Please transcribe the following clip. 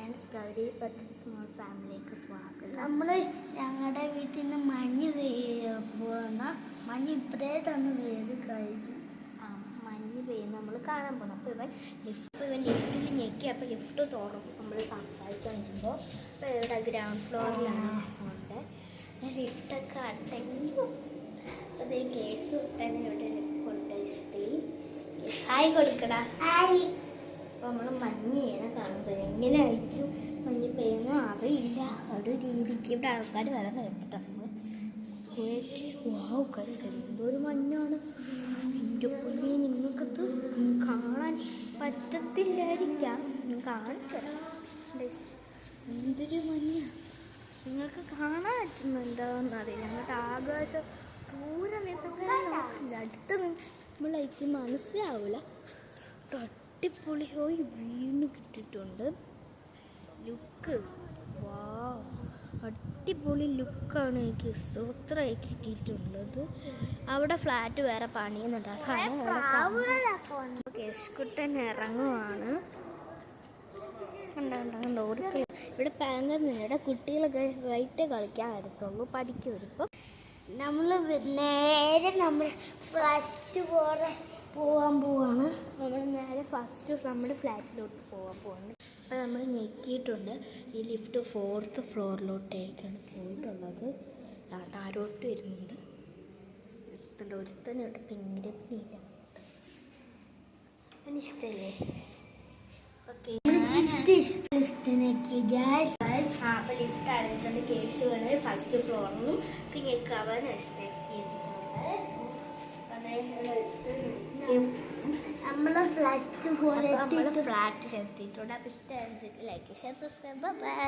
Friends, Gauri പത്ത് small ഫാമിലിക്ക് സ്വാഗതം. നമ്മൾ ഞങ്ങളുടെ വീട്ടിൽ നിന്ന് മഞ്ഞ് പോകുന്ന മഞ്ഞ് ഇപ്പഴേ തന്നു വേത് കഴിക്കും. മഞ്ഞ് പെയ്യുന്ന നമ്മൾ കാണാൻ പോകണം. അപ്പോൾ ഇവൻ ലിഫ്റ്റിൽ ഞെക്കി. അപ്പോൾ ലിഫ്റ്റ് തുറക്കും. നമ്മൾ സംസാരിച്ചുകൊണ്ടിരിക്കുമ്പോൾ അപ്പോൾ ഇവിടെ ഗ്രൗണ്ട് ഫ്ലോറിലാണ് ഉണ്ട്. ലിഫ്റ്റൊക്കെ അടങ്ങി. അതേ കേസ് തന്നെ ഇവിടെ കൊണ്ടുപോയി ഹായ് കൊടുക്കടാ. ഹായ്. അപ്പോൾ നമ്മൾ മഞ്ഞ് പെയ്യുന്ന കാണുമ്പോൾ എങ്ങനെയായിരിക്കും മഞ്ഞ് പെയ്യുന്ന അറിയില്ല. ഒരു രീതിക്ക് ഇവിടെ ആൾക്കാർ വരാൻ കേട്ടിട്ടാണ്. വാവ് ഗയ്സ്, എന്തൊരു മഞ്ഞാണ്. എൻ്റെ പൊന്നേ, നിങ്ങൾക്കത് കാണാൻ പറ്റത്തില്ലായിരിക്കാം. കാണിച്ചത് എന്തൊരു മഞ്ഞ നിങ്ങൾക്ക് കാണാൻ പറ്റുന്നുണ്ടോയെന്നറിയില്ല. അങ്ങോട്ട് ആകാശം ദൂരെ നിന്നില്ല, അടുത്ത് നമ്മളേക്ക് മനസ്സിലാവില്ല. അടിപൊളി പോയി വീണ് കിട്ടിയിട്ടുണ്ട്. ലുക്ക് വാ, അടിപൊളി ലുക്കാണ് എനിക്ക് സൂത്രമായി കിട്ടിയിട്ടുള്ളത്. അവിടെ ഫ്ലാറ്റ് വേറെ പണിയുന്നുണ്ട്. കേശുക്കുട്ടൻ ഇറങ്ങുവാണ്. കണ്ടോ ഓടിക്കളി. ഇവിടെ പാങ്കറിനിടെ കുട്ടികളൊക്കെ വൈകിട്ടേ കളിക്കാൻ വരത്തുള്ളൂ, പഠിക്കും. ഇപ്പം നമ്മൾ നേരെ നമ്മൾ ഫസ്റ്റ് പോവാൻ പോവാണ്. നമ്മൾ നേരെ ഫസ്റ്റ് നമ്മുടെ ഫ്ലാറ്റിലോട്ട് പോവാണ്. അപ്പോൾ നമ്മൾ ഞെക്കിയിട്ടുണ്ട്. ഈ ലിഫ്റ്റ് 4th ഫ്ലോറിലോട്ടേക്കാണ് പോയിട്ടുള്ളത്. താരോട്ട് വരുന്നുണ്ട്. ഒരുത്തനുണ്ട് പിന്നില്ല. അതിനിഷ്ടമല്ലേ? ഓക്കെ, അപ്പോൾ ലിഫ്റ്റ് അടച്ചിട്ടുണ്ട്. കേശുവാണ് ഫസ്റ്റ് ഫ്ലോറിലും പിന്നെ അവൻ ഇഷ്ടമാക്കിയിട്ടുണ്ട്. നമ്മള് ഫ്ലാറ്റിലെത്തിയിട്ടുണ്ട്. അപ്പോൾ ഇഷ്ടമായിട്ട് ലൈക്ക് ഷെയർ സബ്സ്ക്രൈബ്. ബൈ.